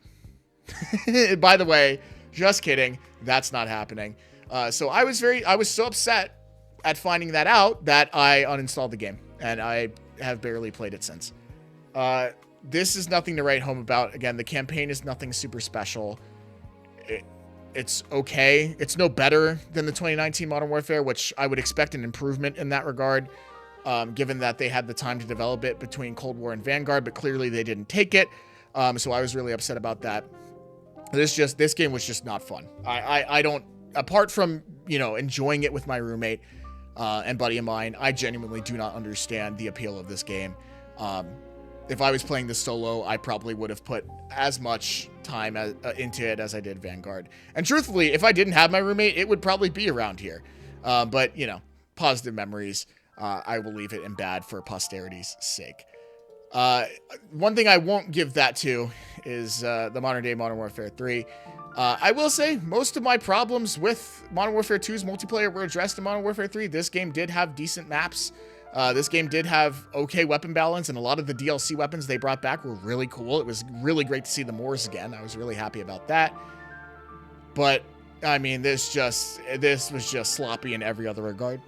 By the way, just kidding. That's not happening. So I was so upset at finding that out that I uninstalled the game, and I have barely played it since. This is nothing to write home about. Again, the campaign is nothing super special. It's okay. It's no better than the 2019 Modern Warfare, which I would expect an improvement in that regard, given that they had the time to develop it between Cold War and Vanguard, but clearly they didn't take it. So I was really upset about that. This game was just not fun. I don't, apart from, enjoying it with my roommate and buddy of mine, I genuinely do not understand the appeal of this game. If I was playing this solo, I probably would have put as much time into it as I did Vanguard. And truthfully, if I didn't have my roommate, it would probably be around here. But, positive memories. I will leave it in bad for posterity's sake. One thing I won't give that to is the modern day Modern Warfare 3. I will say most of my problems with Modern Warfare 2's multiplayer were addressed in Modern Warfare 3. This game did have decent maps. This game did have okay weapon balance, and a lot of the DLC weapons they brought back were really cool. It was really great to see the Moors again. I was really happy about that. But, I mean, this was just sloppy in every other regard.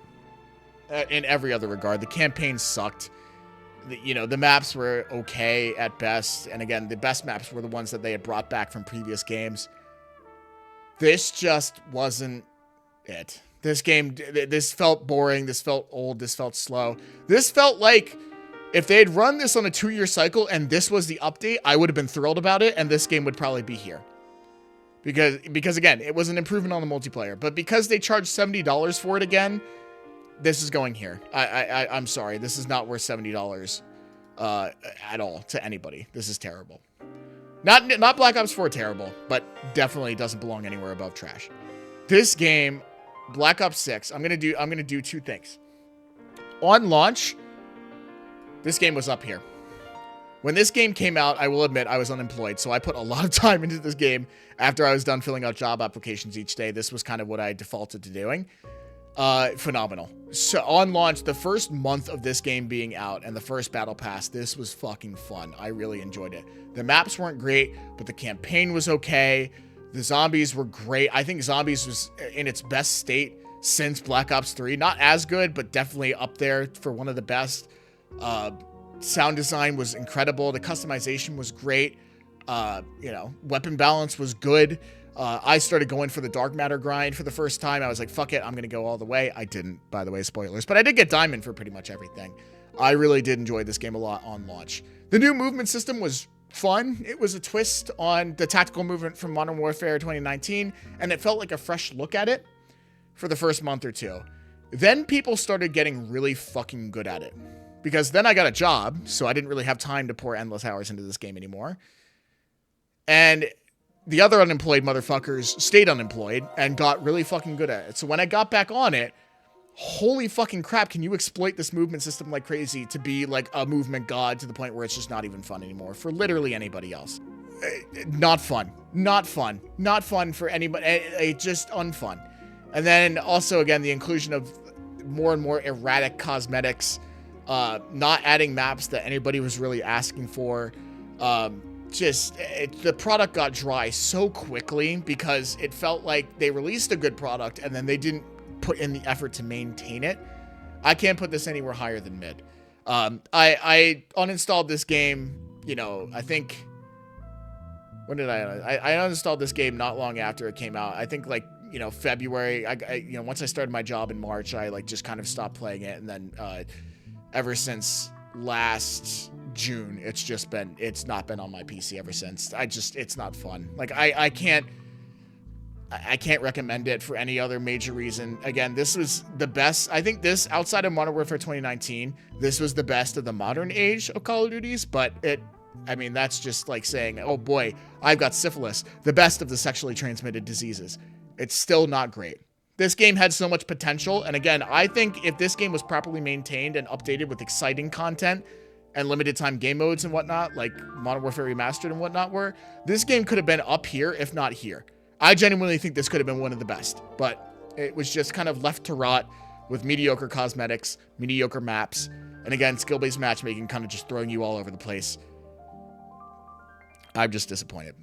The campaign sucked. The maps were okay at best. And again, the best maps were the ones that they had brought back from previous games. This just wasn't it. This felt boring. This felt old. This felt slow. This felt like if they had run this on a 2-year cycle and this was the update, I would have been thrilled about it, and this game would probably be here. Because again, it was an improvement on the multiplayer. But because they charged $70 for it again, this is going here. I'm sorry. This is not worth $70 at all to anybody. This is terrible. Not Black Ops 4 terrible, but definitely doesn't belong anywhere above trash. This game, Black Ops 6, I'm gonna do two things. On launch, this game was up here. When this game came out, I will admit I was unemployed, so I put a lot of time into this game after I was done filling out job applications each day. This was kind of what I defaulted to doing. Phenomenal. So on launch, the first month of this game being out and the first battle pass, this was fucking fun. I really enjoyed it. The maps weren't great, but the campaign was okay. The zombies were great. I think Zombies was in its best state since Black Ops 3. Not as good, but definitely up there for one of the best. Sound design was incredible. The customization was great. Weapon balance was good. I started going for the dark matter grind for the first time. I was like, fuck it, I'm going to go all the way. I didn't, by the way, spoilers. But I did get diamond for pretty much everything. I really did enjoy this game a lot on launch. The new movement system was fun. It was a twist on the tactical movement from Modern Warfare 2019, and it felt like a fresh look at it for the first month or two. Then people started getting really fucking good at it. Because then I got a job, so I didn't really have time to pour endless hours into this game anymore. And the other unemployed motherfuckers stayed unemployed and got really fucking good at it. So when I got back on it, holy fucking crap, can you exploit this movement system like crazy to be like a movement god to the point where it's just not even fun anymore for literally anybody else. Not fun. Not fun. Not fun for anybody. It's just unfun. And then also, again, the inclusion of more and more erratic cosmetics, not adding maps that anybody was really asking for. The product got dry so quickly because it felt like they released a good product and then they didn't put in the effort to maintain it. I can't put this anywhere higher than mid. I uninstalled this game, I think, when did I uninstalled this game not long after it came out. I think February. Once I started my job in March, I just kind of stopped playing it, and then ever since last June, it's not been on my PC ever since. It's not fun. I can't recommend it for any other major reason. Again, this was the best. I think this, outside of Modern Warfare 2019, this was the best of the modern age of Call of Duties, but that's just like saying, oh boy, I've got syphilis, the best of the sexually transmitted diseases. It's still not great. This game had so much potential, and again, I think if this game was properly maintained and updated with exciting content and limited time game modes and whatnot, like Modern Warfare Remastered and whatnot were, this game could have been up here, if not here. I genuinely think this could have been one of the best, but it was just kind of left to rot with mediocre cosmetics, mediocre maps, and again, skill-based matchmaking kind of just throwing you all over the place. I'm just disappointed.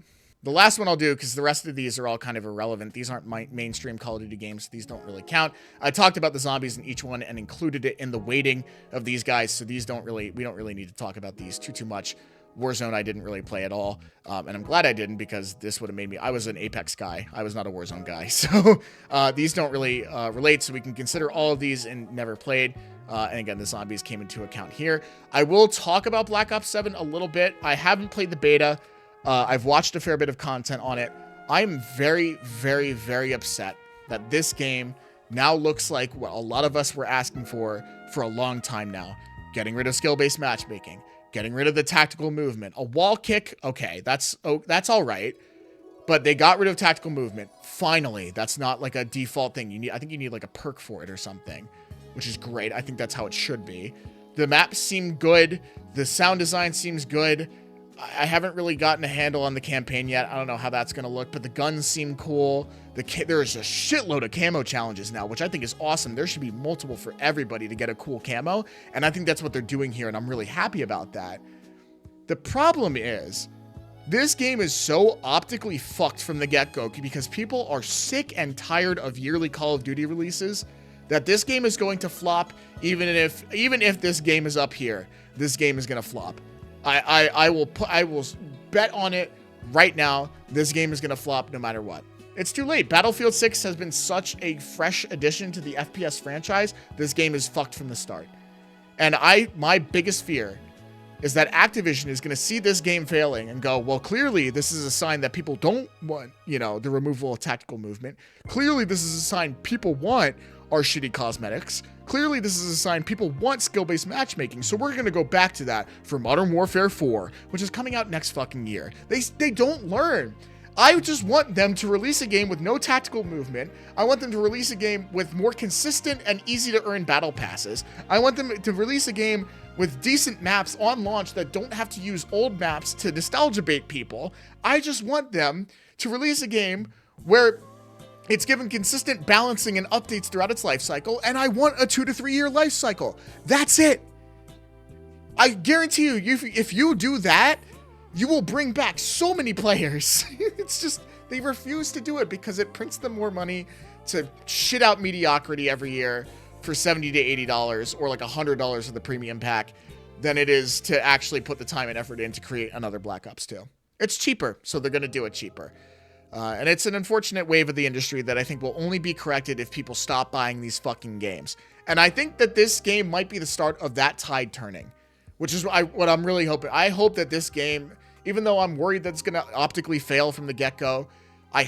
The last one I'll do, because the rest of these are all kind of irrelevant. These aren't mainstream Call of Duty games. These don't really count. I talked about the zombies in each one and included it in the weighting of these guys, so we don't really need to talk about these too much. Warzone I didn't really play at all, and I'm glad I didn't, because this would have made me... I was an Apex guy. I was not a Warzone guy, so these don't really relate, so we can consider all of these and never played. And again, the zombies came into account here. I will talk about Black Ops 7 a little bit. I haven't played the beta. I've watched a fair bit of content on it. I'm very, very, very upset that this game now looks like what a lot of us were asking for a long time now. Getting rid of skill-based matchmaking, getting rid of the tactical movement. A wall kick, okay, that's all right. But they got rid of tactical movement. Finally, that's not like a default thing. I think you need like a perk for it or something, which is great. I think that's how it should be. The maps seem good. The sound design seems good. I haven't really gotten a handle on the campaign yet. I don't know how that's going to look, but the guns seem cool. There's a shitload of camo challenges now, which I think is awesome. There should be multiple for everybody to get a cool camo, and I think that's what they're doing here, and I'm really happy about that. The problem is, this game is so optically fucked from the get-go because people are sick and tired of yearly Call of Duty releases that this game is going to flop. Even if this game is up here, this game is going to flop. I will bet on it right now. This game is going to flop no matter what. It's too late. Battlefield 6 has been such a fresh addition to the FPS franchise. This game is fucked from the start. And my biggest fear is that Activision is going to see this game failing and go, well, clearly this is a sign that people don't want, the removal of tactical movement. Clearly this is a sign people want our shitty cosmetics. Clearly this is a sign people want skill-based matchmaking, so we're going to go back to that for Modern Warfare 4, which is coming out next fucking year. They don't learn. I just want them to release a game with no tactical movement. I want them to release a game with more consistent and easy to earn battle passes. I want them to release a game with decent maps on launch that don't have to use old maps to nostalgia bait people. I just want them to release a game where it's given consistent balancing and updates throughout its life cycle, and I want a 2 to 3 year life cycle. That's it. I guarantee you, if you do that, you will bring back so many players. It's just, they refuse to do it because it prints them more money to shit out mediocrity every year for $70 to $80 or like $100 for the premium pack than it is to actually put the time and effort in to create another Black Ops 2. It's cheaper, so they're going to do it cheaper. And it's an unfortunate wave of the industry that I think will only be corrected if people stop buying these fucking games. And I think that this game might be the start of that tide turning, which is what I'm really hoping. I hope that this game, even though I'm worried that it's going to optically fail from the get-go, my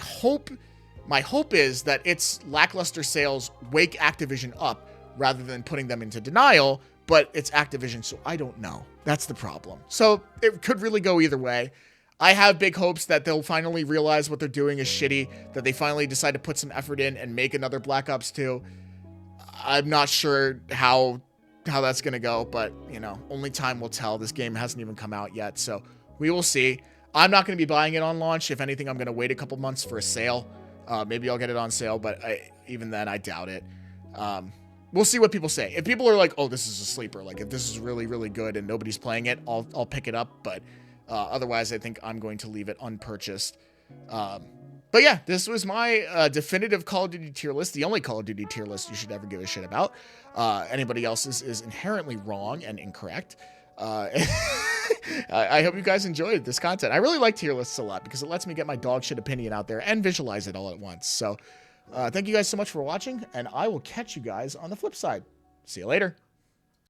hope is that its lackluster sales wake Activision up rather than putting them into denial, but it's Activision, so I don't know. That's the problem. So it could really go either way. I have big hopes that they'll finally realize what they're doing is shitty, that they finally decide to put some effort in and make another Black Ops 2. I'm not sure how that's going to go, but, only time will tell. This game hasn't even come out yet, so we will see. I'm not going to be buying it on launch. If anything, I'm going to wait a couple months for a sale. Maybe I'll get it on sale, but even then, I doubt it. We'll see what people say. If people are like, oh, this is a sleeper, like if this is really, really good and nobody's playing it, I'll pick it up, but otherwise, I think I'm going to leave it unpurchased. But yeah, this was my definitive Call of Duty tier list, the only Call of Duty tier list you should ever give a shit about. Anybody else's is inherently wrong and incorrect. I hope you guys enjoyed this content. I really like tier lists a lot because it lets me get my dog shit opinion out there and visualize it all at once. So thank you guys so much for watching, and I will catch you guys on the flip side. See you later.